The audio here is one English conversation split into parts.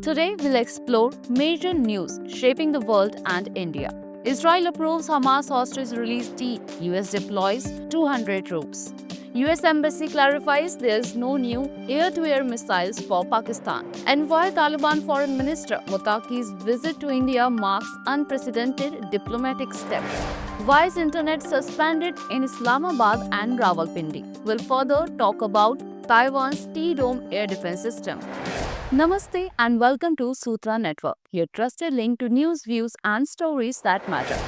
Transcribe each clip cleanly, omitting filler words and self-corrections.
Today, we'll explore major news shaping the world and India. Israel approves Hamas hostage release deal. US deploys 200 troops. US Embassy clarifies there's no new air-to-air missiles for Pakistan. And why Taliban Foreign Minister Muttaqi's visit to India marks unprecedented diplomatic step. Why is internet suspended in Islamabad and Rawalpindi? We'll further talk about Taiwan's T-Dome air defense system. Namaste and welcome to Sutra Network, your trusted link to news, views, and stories that matter.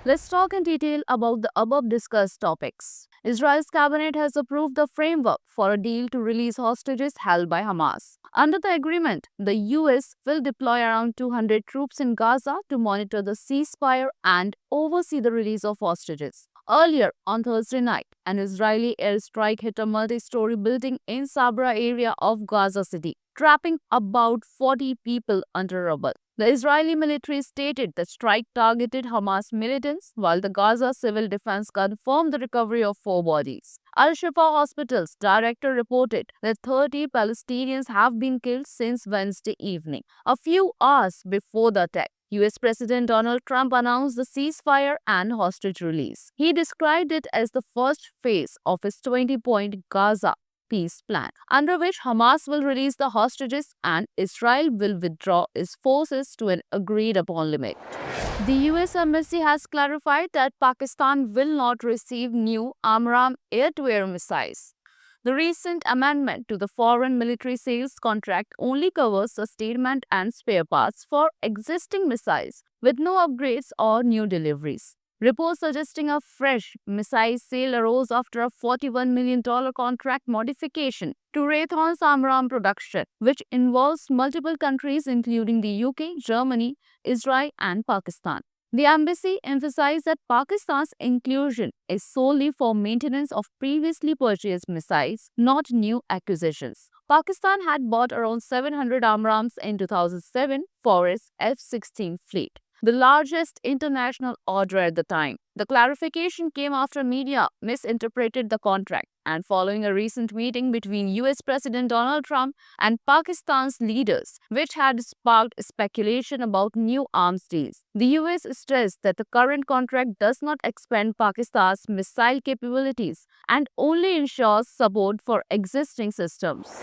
Let's talk in detail about the above discussed topics. Israel's cabinet has approved the framework for a deal to release hostages held by Hamas. Under the agreement, the US will deploy around 200 troops in Gaza to monitor the ceasefire and oversee the release of hostages. Earlier on Thursday night, an Israeli airstrike hit a multi-story building in Sabra area of Gaza City, trapping about 40 people under rubble. The Israeli military stated the strike targeted Hamas militants, while the Gaza Civil Defense confirmed the recovery of 4 bodies. Al-Shifa Hospital's director reported that 30 Palestinians have been killed since Wednesday evening, a few hours before the attack. US President Donald Trump announced the ceasefire and hostage release. He described it as the first phase of his 20-point Gaza peace plan, under which Hamas will release the hostages and Israel will withdraw its forces to an agreed-upon limit. The US Embassy has clarified that Pakistan will not receive new AMRAAM air-to-air missiles. The recent amendment to the foreign military sales contract only covers sustainment and spare parts for existing missiles, with no upgrades or new deliveries. Reports suggesting a fresh missile sale arose after a $41 million contract modification to Raytheon's AMRAAM production, which involves multiple countries including the UK, Germany, Israel, and Pakistan. The embassy emphasized that Pakistan's inclusion is solely for maintenance of previously purchased missiles, not new acquisitions. Pakistan had bought around 700 AMRAAMs in 2007 for its F-16 fleet, the largest international order at the time. The clarification came after media misinterpreted the contract and following a recent meeting between US President Donald Trump and Pakistan's leaders, which had sparked speculation about new arms deals. The US stressed that the current contract does not expand Pakistan's missile capabilities and only ensures support for existing systems.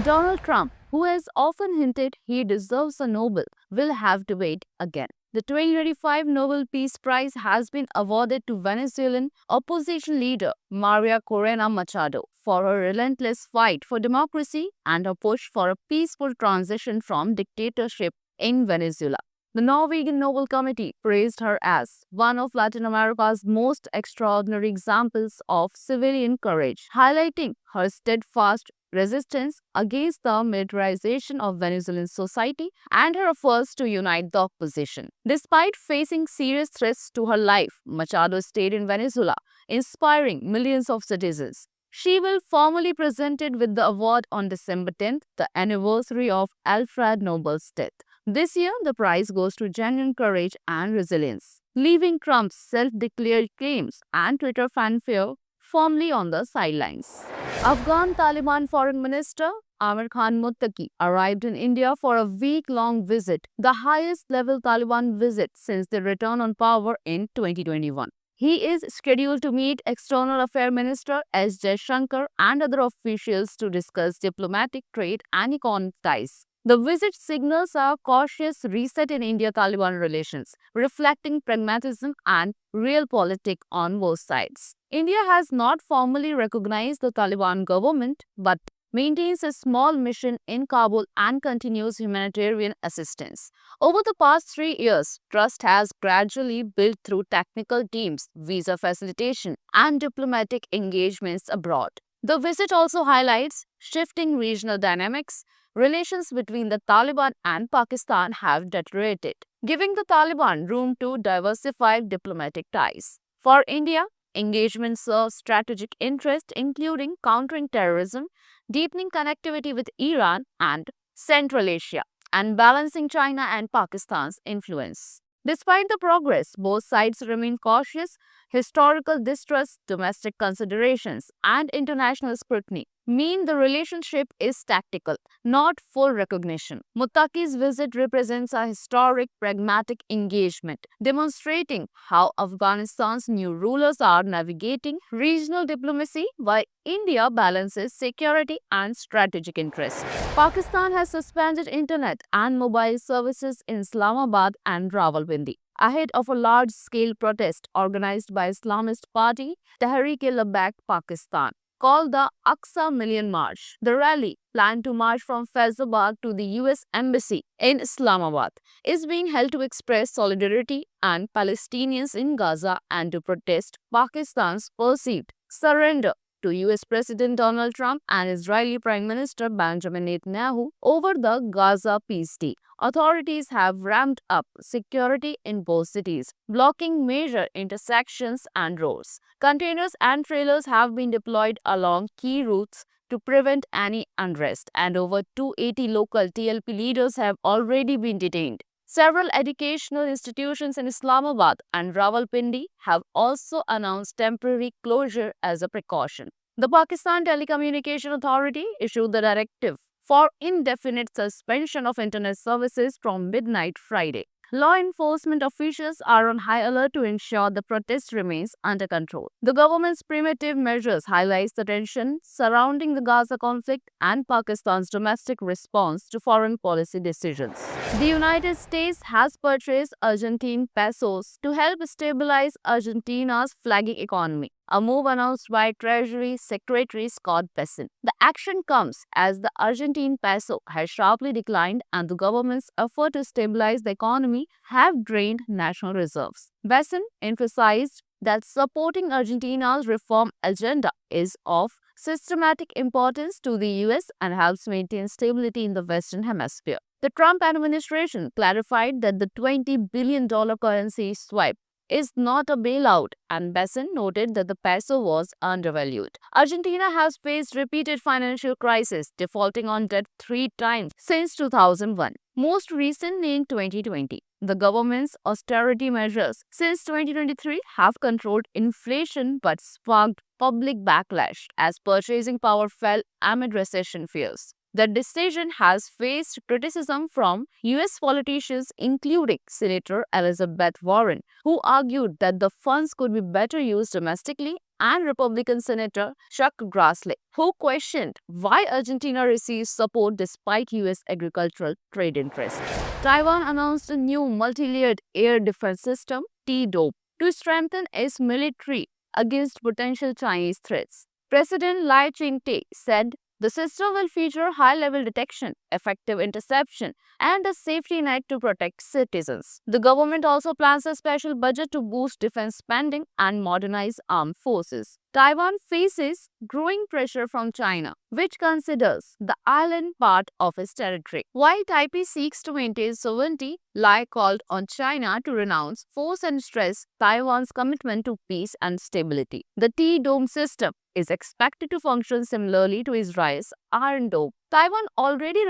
Donald Trump, who has often hinted he deserves a Nobel, will have to wait again. The 2025 Nobel Peace Prize has been awarded to Venezuelan opposition leader Maria Corina Machado for her relentless fight for democracy and her push for a peaceful transition from dictatorship in Venezuela. The Norwegian Nobel Committee praised her as one of Latin America's most extraordinary examples of civilian courage, highlighting her steadfast resistance against the militarization of Venezuelan society and her efforts to unite the opposition. Despite facing serious threats to her life, Machado stayed in Venezuela, inspiring millions of citizens. She will formally presented with the award on December 10th, the anniversary of Alfred Nobel's death. This year, the prize goes to genuine courage and resilience, leaving Trump's self-declared claims and Twitter fanfare firmly on the sidelines. Afghan Taliban Foreign Minister Amir Khan Muttaqi arrived in India for a week-long visit, the highest-level Taliban visit since their return on power in 2021. He is scheduled to meet External Affairs Minister S. Jaishankar and other officials to discuss diplomatic, trade, and economic ties. The visit signals a cautious reset in India-Taliban relations, reflecting pragmatism and realpolitik on both sides. India has not formally recognized the Taliban government, but maintains a small mission in Kabul and continues humanitarian assistance. Over the past 3 years, trust has gradually built through technical teams, visa facilitation, and diplomatic engagements abroad. The visit also highlights shifting regional dynamics. Relations between the Taliban and Pakistan have deteriorated, giving the Taliban room to diversify diplomatic ties. For India, engagement serves strategic interests including countering terrorism, deepening connectivity with Iran and Central Asia, and balancing China and Pakistan's influence. Despite the progress, both sides remain cautious. Historical distrust, domestic considerations, and international scrutiny mean the relationship is tactical, not full recognition. Muttaqi's visit represents a historic, pragmatic engagement, demonstrating how Afghanistan's new rulers are navigating regional diplomacy while India balances security and strategic interests. Pakistan has suspended internet and mobile services in Islamabad and Rawalpindi ahead of a large-scale protest organized by Islamist party Tehreek-e-Labbaik Pakistan, called the Aqsa Million March. The rally, planned to march from Faizabad to the US Embassy in Islamabad, is being held to express solidarity and Palestinians in Gaza and to protest Pakistan's perceived surrender to US President Donald Trump and Israeli Prime Minister Benjamin Netanyahu over the Gaza peace deal. Authorities have ramped up security in both cities, blocking major intersections and roads. Containers and trailers have been deployed along key routes to prevent any unrest, and over 280 local TLP leaders have already been detained. Several educational institutions in Islamabad and Rawalpindi have also announced temporary closure as a precaution. The Pakistan Telecommunication Authority issued the directive for indefinite suspension of internet services from midnight Friday. Law enforcement officials are on high alert to ensure the protest remains under control. The government's primitive measures highlights the tension surrounding the Gaza conflict and Pakistan's domestic response to foreign policy decisions. The United States has purchased Argentine pesos to help stabilize Argentina's flagging economy, a move announced by Treasury Secretary Scott Bessent. The action comes as the Argentine peso has sharply declined and the government's effort to stabilize the economy have drained national reserves. Bessent emphasized that supporting Argentina's reform agenda is of systematic importance to the US and helps maintain stability in the Western Hemisphere. The Trump administration clarified that the $20 billion currency swap is not a bailout, and Bessent noted that the peso was undervalued. Argentina has faced repeated financial crises, defaulting on debt 3 times since 2001, most recently in 2020. The government's austerity measures since 2023 have controlled inflation but sparked public backlash as purchasing power fell amid recession fears. The decision has faced criticism from US politicians, including Senator Elizabeth Warren, who argued that the funds could be better used domestically, and Republican Senator Chuck Grassley, who questioned why Argentina receives support despite US agricultural trade interests. Taiwan announced a new multi-layered air defense system, T-DOPE, to strengthen its military against potential Chinese threats. President Lai Ching-te said the system will feature high-level detection, effective interception, and a safety net to protect citizens. The government also plans a special budget to boost defense spending and modernize armed forces. Taiwan faces growing pressure from China, which considers the island part of its territory. While Taipei seeks to maintain sovereignty, Lai called on China to renounce force and stress Taiwan's commitment to peace and stability. The T-Dome system is expected to function similarly to Israel's Iron Dome. Taiwan already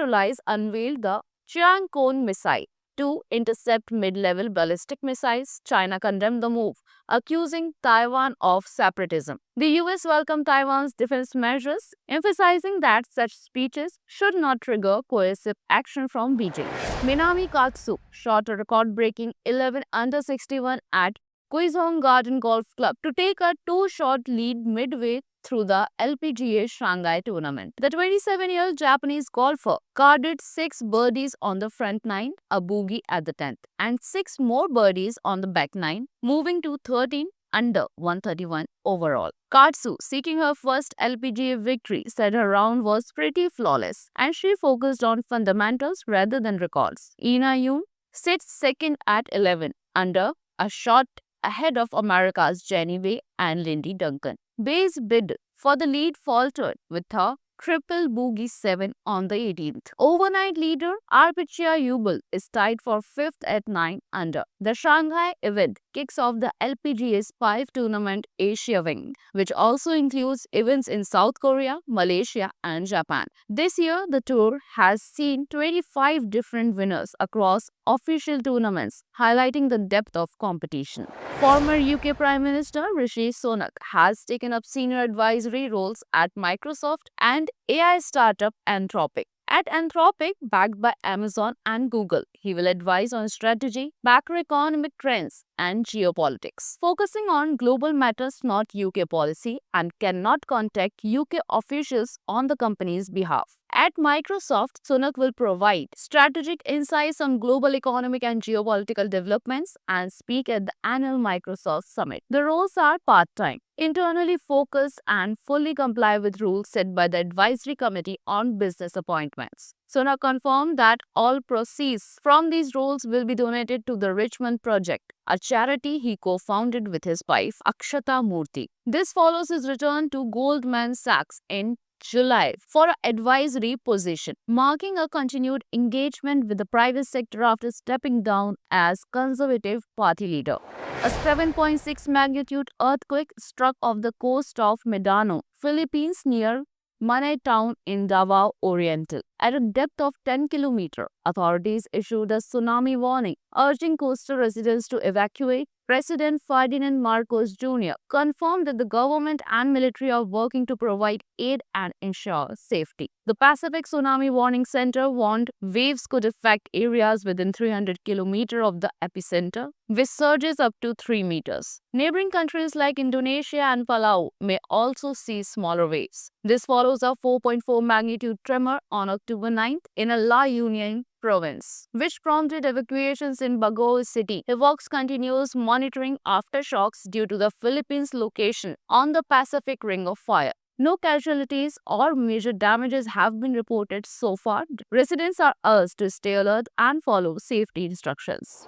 unveiled the Cheongsong missile to intercept mid-level ballistic missiles. China condemned the move, accusing Taiwan of separatism. The US welcomed Taiwan's defense measures, emphasizing that such speeches should not trigger coercive action from Beijing. Minami Katsu shot a record-breaking 11 under 61 at Guizhou Garden Golf Club to take a 2-shot lead midway through the LPGA Shanghai tournament. The 27-year Japanese golfer carded 6 birdies on the front 9, a bogey at the 10th, and 6 more birdies on the back 9, moving to 13 under 131 overall. Katsu, seeking her first LPGA victory, said her round was pretty flawless and she focused on fundamentals rather than records. Ina Yoon sits second at 11 under, a shot ahead of America's Jenny Bay and Lindy Duncan. Bay's bid for the lead faltered with her triple bogey 7 on the 18th. Overnight leader Arpicia Yubel is tied for 5th at 9 under. The Shanghai event kicks off the LPGA's 5 tournament Asia Wing, which also includes events in South Korea, Malaysia, and Japan. This year, the tour has seen 25 different winners across official tournaments, highlighting the depth of competition. Former UK Prime Minister Rishi Sunak has taken up senior advisory roles at Microsoft and AI startup Anthropic. At Anthropic, backed by Amazon and Google, he will advise on strategy, macroeconomic trends, and geopolitics, focusing on global matters, not UK policy, and cannot contact UK officials on the company's behalf. At Microsoft, Sunak will provide strategic insights on global economic and geopolitical developments and speak at the annual Microsoft Summit. The roles are part-time, internally focused, and fully comply with rules set by the Advisory Committee on Business Appointments. Sunak confirmed that all proceeds from these roles will be donated to the Richmond Project, a charity he co-founded with his wife Akshata Murthy. This follows his return to Goldman Sachs in July for an advisory position, marking a continued engagement with the private sector after stepping down as Conservative Party leader. A 7.6 magnitude earthquake struck off the coast of Mindanao, Philippines near Manay town in Davao Oriental. At a depth of 10 km, authorities issued a tsunami warning, urging coastal residents to evacuate. President Ferdinand Marcos Jr. confirmed that the government and military are working to provide aid and ensure safety. The Pacific Tsunami Warning Center warned waves could affect areas within 300 km of the epicenter, with surges up to 3 meters. Neighboring countries like Indonesia and Palau may also see smaller waves. This follows a 4.4 magnitude tremor on October 9th in a La Union province, which prompted evacuations in Baguio City. Evox continues monitoring aftershocks due to the Philippines' location on the Pacific Ring of Fire. No casualties or major damages have been reported so far. Residents are urged to stay alert and follow safety instructions.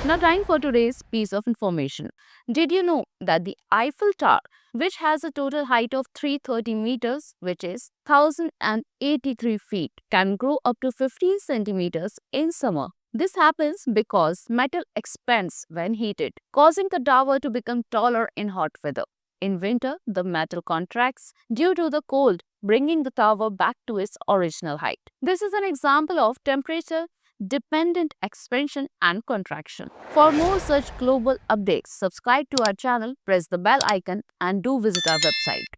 Now, time for today's piece of information. Did you know that the Eiffel Tower, which has a total height of 330 meters, which is 1083 feet, can grow up to 15 centimeters in summer? This happens because metal expands when heated, causing the tower to become taller in hot weather. In winter, the metal contracts due to the cold, bringing the tower back to its original height. This is an example of temperature dependent expansion and contraction. For more such global updates, subscribe to our channel, press the bell icon, and do visit our website.